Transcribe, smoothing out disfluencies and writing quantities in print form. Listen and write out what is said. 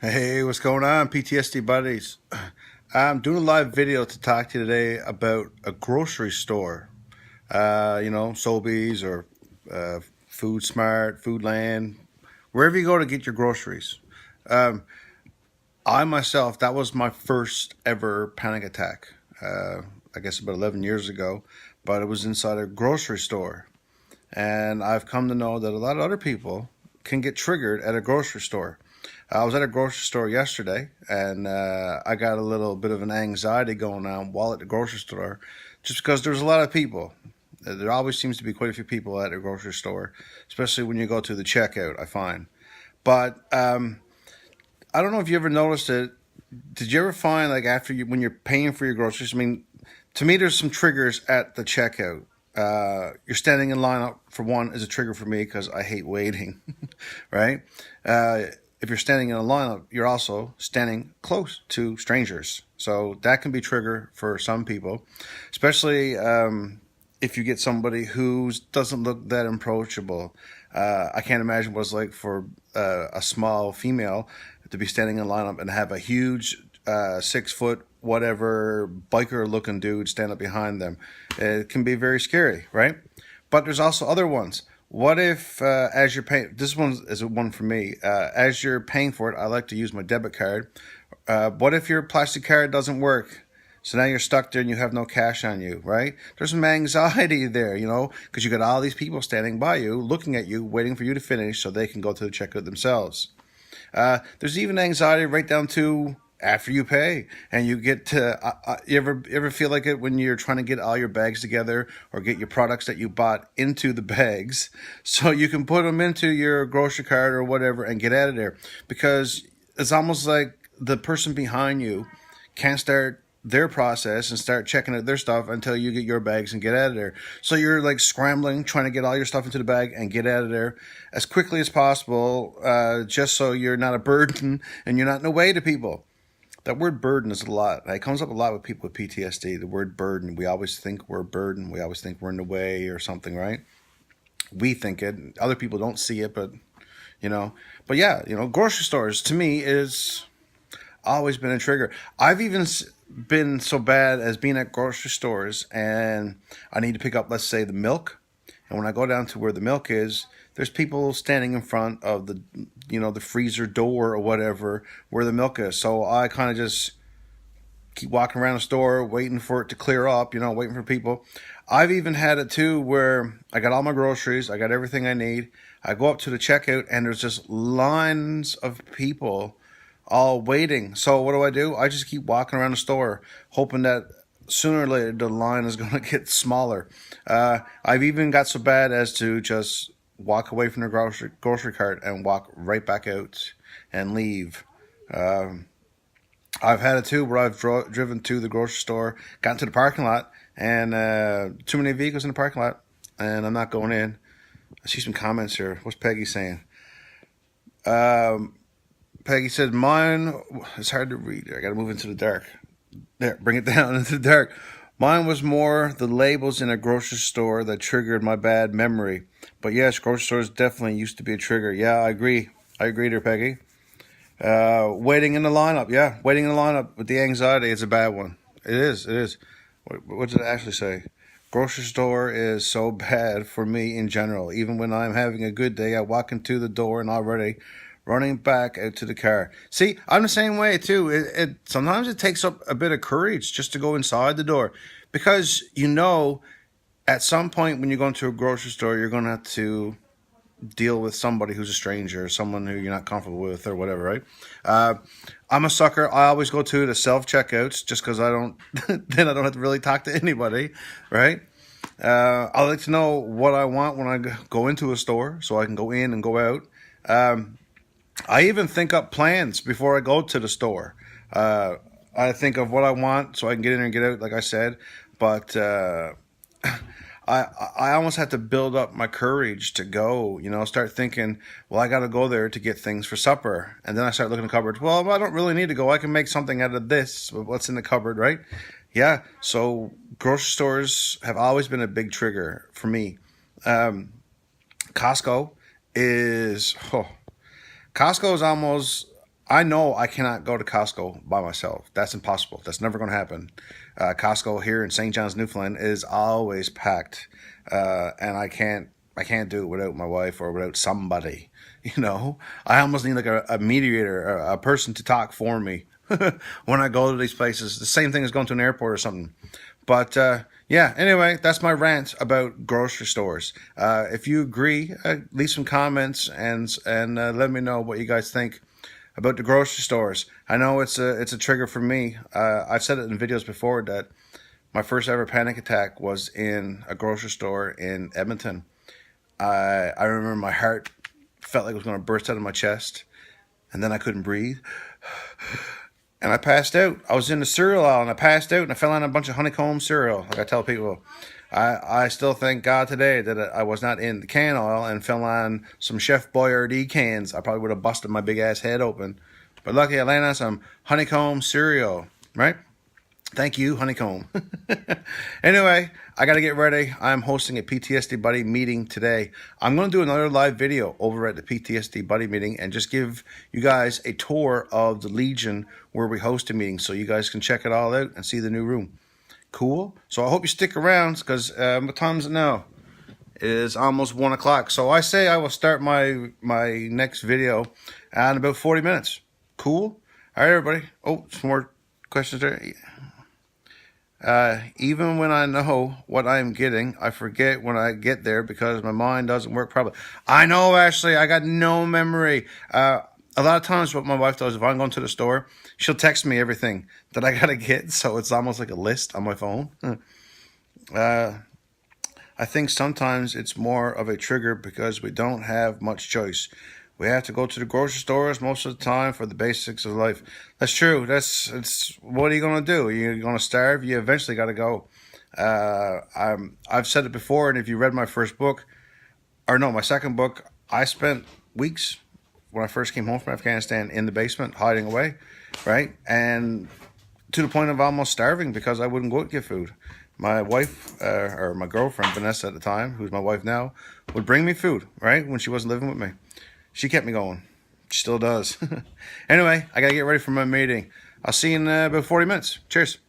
Hey, what's going on, PTSD Buddies? I'm doing a live video to talk to you today about a grocery store. Sobeys or Food Smart, Foodland, wherever you go to get your groceries. Um, I myself, that was my first ever panic attack. I guess about 11 years ago, but it was inside a grocery store. And I've come to know that a lot of other people can get triggered at a grocery store. I was at a grocery store yesterday, and I got a little bit of an anxiety going on while at the grocery store, just because there's a lot of people. There always seems to be quite a few people at a grocery store, especially when you go to the checkout, I find. But I don't know if you ever noticed it. Did you ever find, like, when you're paying for your groceries? I mean, to me, there's some triggers at the checkout. You're standing in line up for one is a trigger for me because I hate waiting, right? If you're standing in a lineup, you're also standing close to strangers. So that can be trigger for some people, especially if you get somebody who doesn't look that approachable. I can't imagine what it's like for a small female to be standing in a lineup and have a huge 6 foot whatever biker looking dude stand up behind them. It can be very scary, right? But there's also other ones. What if as you're paying, this one is one for me, as you're paying for it, I like to use my debit card. What if your plastic card doesn't work? So now you're stuck there and you have no cash on you, right? There's some anxiety there, because you got all these people standing by you, looking at you, waiting for you to finish so they can go to the checkout themselves. There's even anxiety right down to after you pay and you get to you ever feel like it when you're trying to get all your bags together or get your products that you bought into the bags so you can put them into your grocery cart or whatever and get out of there, because it's almost like the person behind you can't start their process and start checking out their stuff until you get your bags and get out of there. So you're like scrambling, trying to get all your stuff into the bag and get out of there as quickly as possible, just so you're not a burden and you're not in the way to people. That word burden is a lot. It comes up a lot with people with PTSD, the word burden. We always think we're a burden. We always think we're in the way or something, right? We think it. Other people don't see it, but, But yeah, grocery stores to me is always been a trigger. I've even been so bad as being at grocery stores and I need to pick up, let's say, the milk. And when I go down to where the milk is, there's people standing in front of the freezer door or whatever where the milk is. So I kind of just keep walking around the store waiting for it to clear up, waiting for people. I've even had it too where I got all my groceries, I got everything I need. I go up to the checkout and there's just lines of people all waiting. So what do? I just keep walking around the store hoping that sooner or later the line is going to get smaller. I've even got so bad as to just walk away from the grocery cart and walk right back out and leave. I've had it too where I've driven to the grocery store, gotten to the parking lot, and too many vehicles in the parking lot, and I'm not going in. I see some comments here. What's Peggy saying? Peggy said, mine, it's hard to read. I got to move into the dark. There, bring it down into the dark. Mine was more the labels in a grocery store that triggered my bad memory. But yes, grocery stores definitely used to be a trigger. Yeah, I agree. I agree there, Peggy. Waiting in the lineup. Yeah, waiting in the lineup with the anxiety is a bad one. It is. It is. What did it actually say? Grocery store is so bad for me in general. Even when I'm having a good day, I walk into the door and already running back out to the car. See, I'm the same way too. Sometimes it takes up a bit of courage just to go inside the door, because at some point when you go into a grocery store, you're going to have to deal with somebody who's a stranger, or someone who you're not comfortable with or whatever, right? I'm a sucker. I always go to the self-checkouts just because then I don't have to really talk to anybody, right? I like to know what I want when I go into a store so I can go in and go out. I even think up plans before I go to the store. I think of what I want so I can get in and get out, like I said. But I almost have to build up my courage to go, start thinking, well, I got to go there to get things for supper. And then I start looking in the cupboard. Well, I don't really need to go. I can make something out of this, what's in the cupboard, right? Yeah, so grocery stores have always been a big trigger for me. Costco is... Costco is almost, I know I cannot go to Costco by myself. That's impossible. That's never going to happen. Costco here in St. John's, Newfoundland is always packed, and I can't do it without my wife or without somebody. You know, I almost need like a mediator, a person to talk for me when I go to these places. The same thing as going to an airport or something. But yeah, anyway, that's my rant about grocery stores. If you agree, leave some comments and let me know what you guys think about the grocery stores. I know it's a trigger for me. I've said it in videos before that my first ever panic attack was in a grocery store in Edmonton. I remember my heart felt like it was going to burst out of my chest, and then I couldn't breathe. And I passed out. I was in the cereal aisle and I passed out and I fell on a bunch of honeycomb cereal. Like I tell people, I still thank God today that I was not in the can oil and fell on some Chef Boyardee cans. I probably would have busted my big ass head open. But lucky I landed on some honeycomb cereal, right? Thank you, honeycomb. Anyway, I got to get ready. I'm hosting a PTSD Buddy meeting today. I'm going to do another live video over at the PTSD Buddy meeting and just give you guys a tour of the Legion where we host a meeting so you guys can check it all out and see the new room. Cool? So I hope you stick around because what time is it now? It is almost 1 o'clock. So I say I will start my next video in about 40 minutes. Cool? All right, everybody. Oh, some more questions there. Even when I know what I'm getting, I forget when I get there because my mind doesn't work properly. I know, Ashley, I got no memory. A lot of times what my wife does, if I'm going to the store, she'll text me everything that I got to get. So it's almost like a list on my phone. I think sometimes it's more of a trigger because we don't have much choice. We have to go to the grocery stores most of the time for the basics of life. That's true. It's what are you going to do? You're going to starve? You eventually got to go. I've said it before, and if you read my first book, or no, my second book, I spent weeks when I first came home from Afghanistan in the basement hiding away, right? And to the point of almost starving because I wouldn't go out and get food. My wife, or my girlfriend, Vanessa at the time, who's my wife now, would bring me food, right, when she wasn't living with me. She kept me going. She still does. Anyway, I got to get ready for my meeting. I'll see you in about 40 minutes. Cheers.